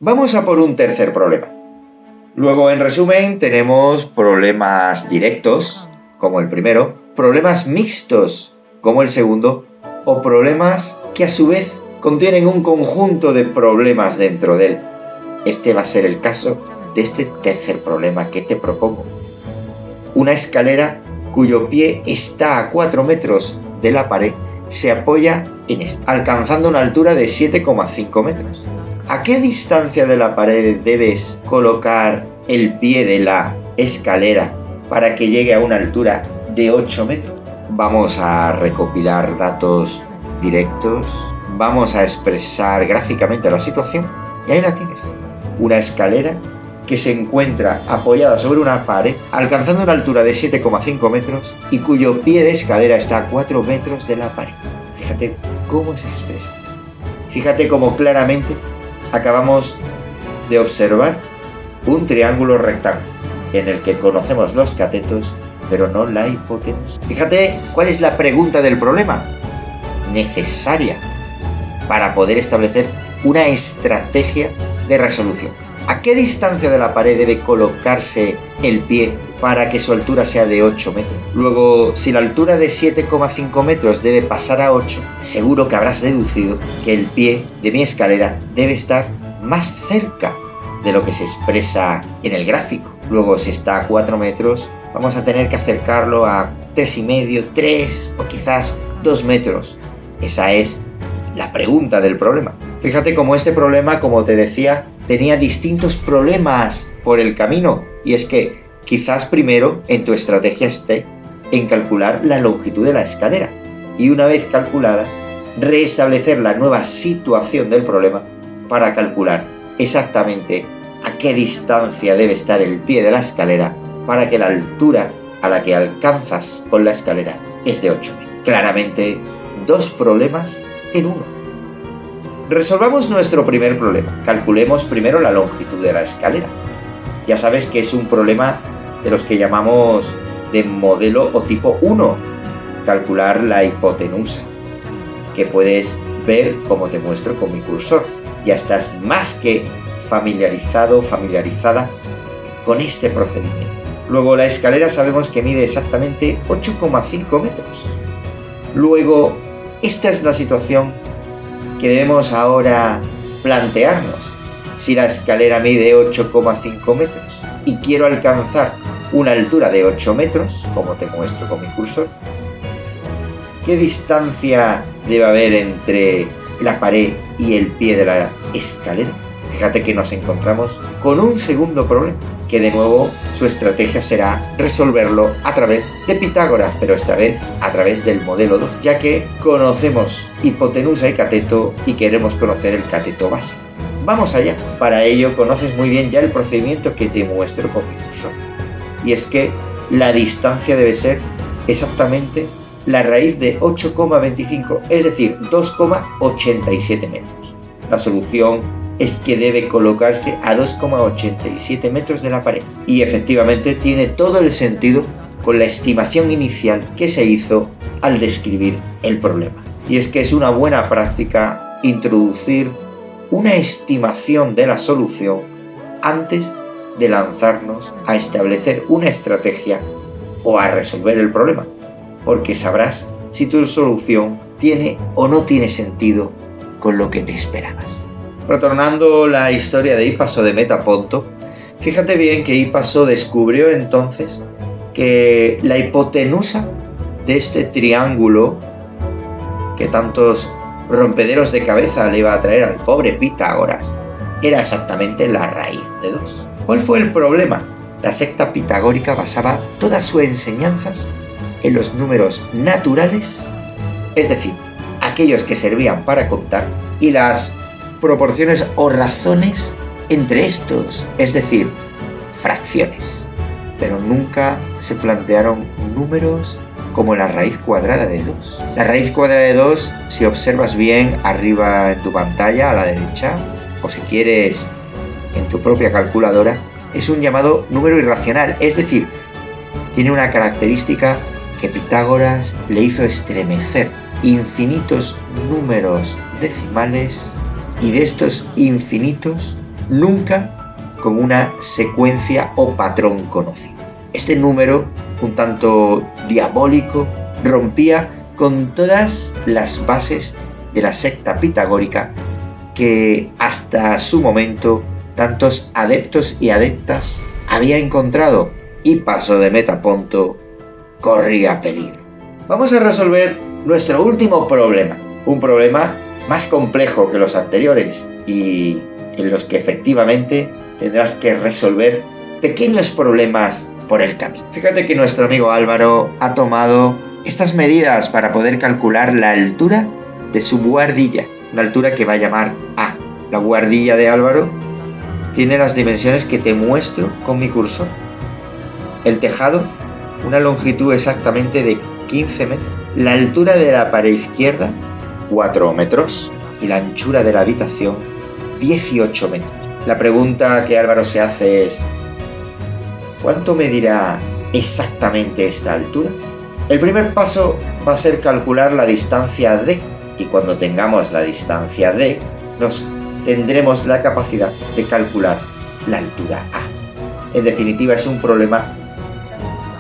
Vamos a por un tercer problema. Luego, en resumen, tenemos problemas directos, como el primero, problemas mixtos, como el segundo, o problemas que a su vez contienen un conjunto de problemas dentro de él. Este va a ser el caso de este tercer problema que te propongo. Una escalera cuyo pie está a 4 metros de la pared se apoya en esta, alcanzando una altura de 7,5 metros. ¿A qué distancia de la pared debes colocar el pie de la escalera para que llegue a una altura de 8 metros? Vamos a recopilar datos directos, vamos a expresar gráficamente la situación y ahí la tienes. Una escalera que se encuentra apoyada sobre una pared, alcanzando una altura de 7,5 metros y cuyo pie de escalera está a 4 metros de la pared. Fíjate cómo se expresa. Fíjate cómo claramente acabamos de observar un triángulo rectángulo en el que conocemos los catetos, pero no la hipotenusa. Fíjate cuál es la pregunta del problema necesaria para poder establecer una estrategia de resolución. ¿A qué distancia de la pared debe colocarse el pie para que su altura sea de 8 metros? Luego, si la altura de 7,5 metros debe pasar a 8, seguro que habrás deducido que el pie de mi escalera debe estar más cerca de lo que se expresa en el gráfico. Luego, si está a 4 metros, vamos a tener que acercarlo a 3,5, 3 o quizás 2 metros. Esa es la pregunta del problema. Fíjate cómo este problema, como te decía, tenía distintos problemas por el camino, y es que quizás primero en tu estrategia esté en calcular la longitud de la escalera y una vez calculada restablecer la nueva situación del problema para calcular exactamente a qué distancia debe estar el pie de la escalera para que la altura a la que alcanzas con la escalera es de 8 metros. Claramente, dos problemas en uno. Resolvamos nuestro primer problema. Calculemos primero la longitud de la escalera. Ya sabes que es un problema de los que llamamos de modelo o tipo 1. Calcular la hipotenusa, que puedes ver como te muestro con mi cursor. Ya estás más que familiarizada con este procedimiento. Luego la escalera sabemos que mide exactamente 8,5 metros. Luego, esta es la situación que debemos ahora plantearnos. Si la escalera mide 8,5 metros y quiero alcanzar una altura de 8 metros, como te muestro con mi cursor, ¿qué distancia debe haber entre la pared y el pie de la escalera? Fíjate que nos encontramos con un segundo problema, que de nuevo su estrategia será resolverlo a través de Pitágoras, pero esta vez a través del modelo 2, ya que conocemos hipotenusa y cateto y queremos conocer el cateto base. Vamos allá. Para ello conoces muy bien ya el procedimiento que te muestro con mi cursor. Y es que la distancia debe ser exactamente la raíz de 8,25, es decir, 2,87 metros. La solución es que debe colocarse a 2,87 metros de la pared. Y efectivamente tiene todo el sentido con la estimación inicial que se hizo al describir el problema. Y es que es una buena práctica introducir una estimación de la solución antes de lanzarnos a establecer una estrategia o a resolver el problema, porque sabrás si tu solución tiene o no tiene sentido con lo que te esperabas. Retornando la historia de Hipaso de Metaponto, fíjate bien que Hipaso descubrió entonces que la hipotenusa de este triángulo que tantos rompederos de cabeza le iba a traer al pobre Pitágoras era exactamente la raíz de 2. ¿Cuál fue el problema? La secta pitagórica basaba todas sus enseñanzas en los números naturales, es decir, aquellos que servían para contar, y las proporciones o razones entre estos, es decir, fracciones. Pero nunca se plantearon números como la raíz cuadrada de 2. La raíz cuadrada de 2, si observas bien arriba en tu pantalla a la derecha, o si quieres en tu propia calculadora, es un llamado número irracional, es decir, tiene una característica que Pitágoras le hizo estremecer: infinitos números decimales, y de estos infinitos nunca con una secuencia o patrón conocido. Este número, un tanto diabólico, rompía con todas las bases de la secta pitagórica que hasta su momento tantos adeptos y adeptas había encontrado, y Paso de Metaponto corría peligro. Vamos a resolver nuestro último problema, un problema más complejo que los anteriores y en los que efectivamente tendrás que resolver pequeños problemas por el camino. Fíjate que nuestro amigo Álvaro ha tomado estas medidas para poder calcular la altura de su buhardilla, una altura que va a llamar A. La buhardilla de Álvaro tiene las dimensiones que te muestro con mi cursor. El tejado, una longitud exactamente de 15 metros. La altura de la pared izquierda, 4 metros. Y la anchura de la habitación, 18 metros. La pregunta que Álvaro se hace es: ¿cuánto medirá exactamente esta altura? El primer paso va a ser calcular la distancia D, y cuando tengamos la distancia D, tendremos la capacidad de calcular la altura A. En definitiva, es un problema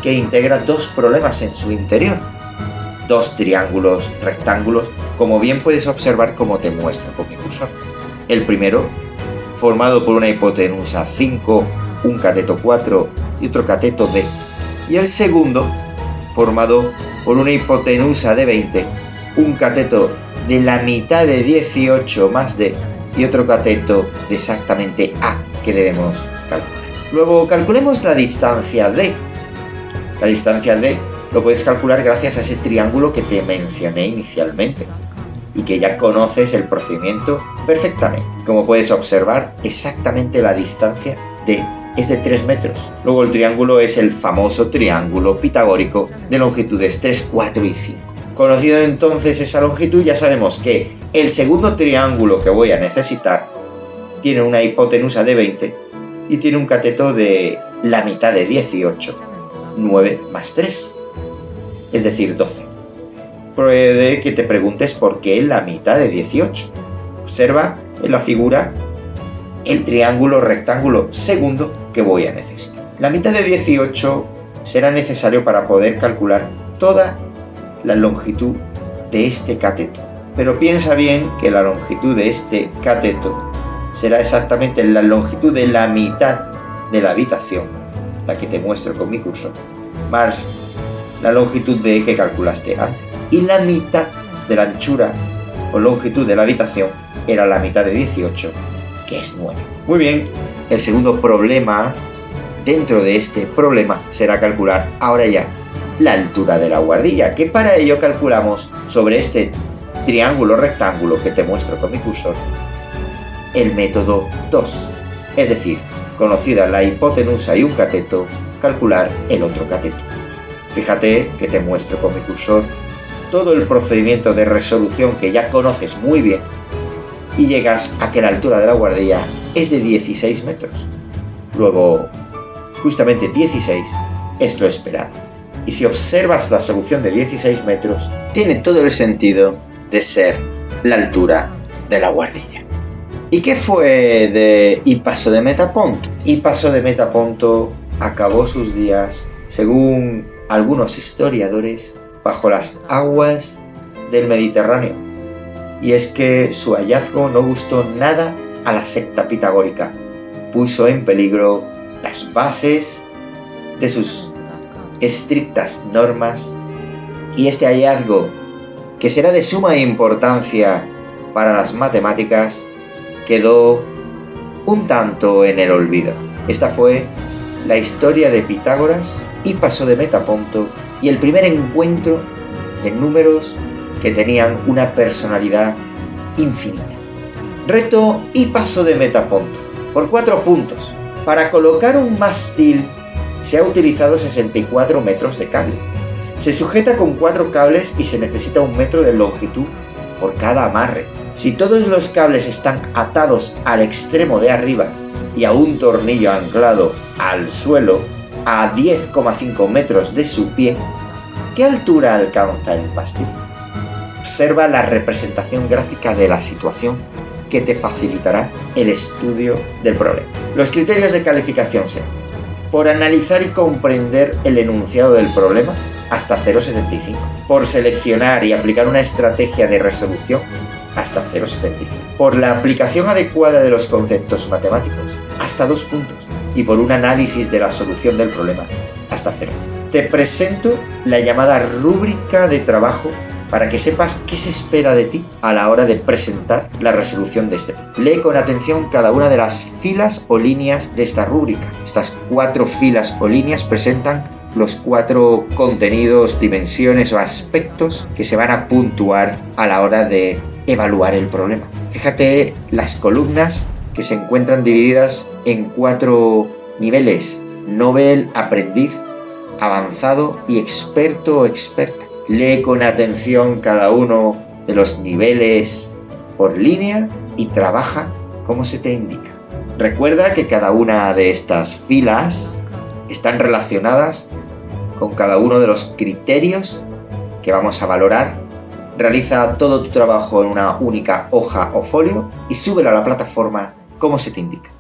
que integra dos problemas en su interior. Dos triángulos rectángulos, como bien puedes observar como te muestro con mi cursor. El primero, formado por una hipotenusa 5, un cateto 4 y otro cateto D. Y el segundo, formado por una hipotenusa de 20, un cateto de la mitad de 18 más D y otro cateto de exactamente A que debemos calcular. Luego calculemos la distancia D. La distancia D lo puedes calcular gracias a ese triángulo que te mencioné inicialmente y que ya conoces el procedimiento perfectamente. Como puedes observar, exactamente la distancia D es de 3 metros. Luego el triángulo es el famoso triángulo pitagórico de longitudes 3, 4 y 5. Conocido entonces esa longitud, ya sabemos que el segundo triángulo que voy a necesitar tiene una hipotenusa de 20 y tiene un cateto de la mitad de 18, 9 más 3, es decir, 12. Puede que te preguntes por qué la mitad de 18. Observa en la figura el triángulo rectángulo segundo que voy a necesitar. La mitad de 18 será necesario para poder calcular toda la longitud de este cateto. Pero piensa bien que la longitud de este cateto será exactamente la longitud de la mitad de la habitación, la que te muestro con mi cursor, más la longitud de que calculaste antes. Y la mitad de la anchura o longitud de la habitación era la mitad de 18, que es 9. Muy bien, el segundo problema dentro de este problema será calcular ahora ya la altura de la buhardilla, que para ello calculamos sobre este triángulo rectángulo que te muestro con mi cursor el método 2, es decir, conocida la hipotenusa y un cateto, calcular el otro cateto. Fíjate que te muestro con mi cursor todo el procedimiento de resolución que ya conoces muy bien y llegas a que la altura de la buhardilla es de 16 metros. Luego, justamente 16 es lo esperado. Y si observas la solución de 16 metros, tiene todo el sentido de ser la altura de la buhardilla. ¿Y qué fue de Paso de Metaponto? Paso de Metaponto acabó sus días, según algunos historiadores, bajo las aguas del Mediterráneo. Y es que su hallazgo no gustó nada a la secta pitagórica. Puso en peligro las bases de sus estrictas normas, y este hallazgo, que será de suma importancia para las matemáticas, quedó un tanto en el olvido. Esta fue la historia de Pitágoras y Paso de Metaponto y el primer encuentro de números que tenían una personalidad infinita. Reto y Paso de Metaponto por 4 puntos. Para colocar un mástil se ha utilizado 64 metros de cable. Se sujeta con 4 cables y se necesita 1 metro de longitud por cada amarre. Si todos los cables están atados al extremo de arriba y a un tornillo anclado al suelo a 10,5 metros de su pie, ¿qué altura alcanza el mástil? Observa la representación gráfica de la situación que te facilitará el estudio del problema. Los criterios de calificación son: por analizar y comprender el enunciado del problema, hasta 0,75. Por seleccionar y aplicar una estrategia de resolución, hasta 0,75. Por la aplicación adecuada de los conceptos matemáticos, hasta 2 puntos. Y por un análisis de la solución del problema, hasta 0. Te presento la llamada rúbrica de trabajo para que sepas qué se espera de ti a la hora de presentar la resolución de este tema. Lee con atención cada una de las filas o líneas de esta rúbrica. Estas 4 filas o líneas presentan los 4 contenidos, dimensiones o aspectos que se van a puntuar a la hora de evaluar el problema. Fíjate las columnas que se encuentran divididas en 4 niveles: novel, aprendiz, avanzado y experto o experta. Lee con atención cada uno de los niveles por línea y trabaja como se te indica. Recuerda que cada una de estas filas están relacionadas con cada uno de los criterios que vamos a valorar. Realiza todo tu trabajo en una única hoja o folio y súbelo a la plataforma como se te indica.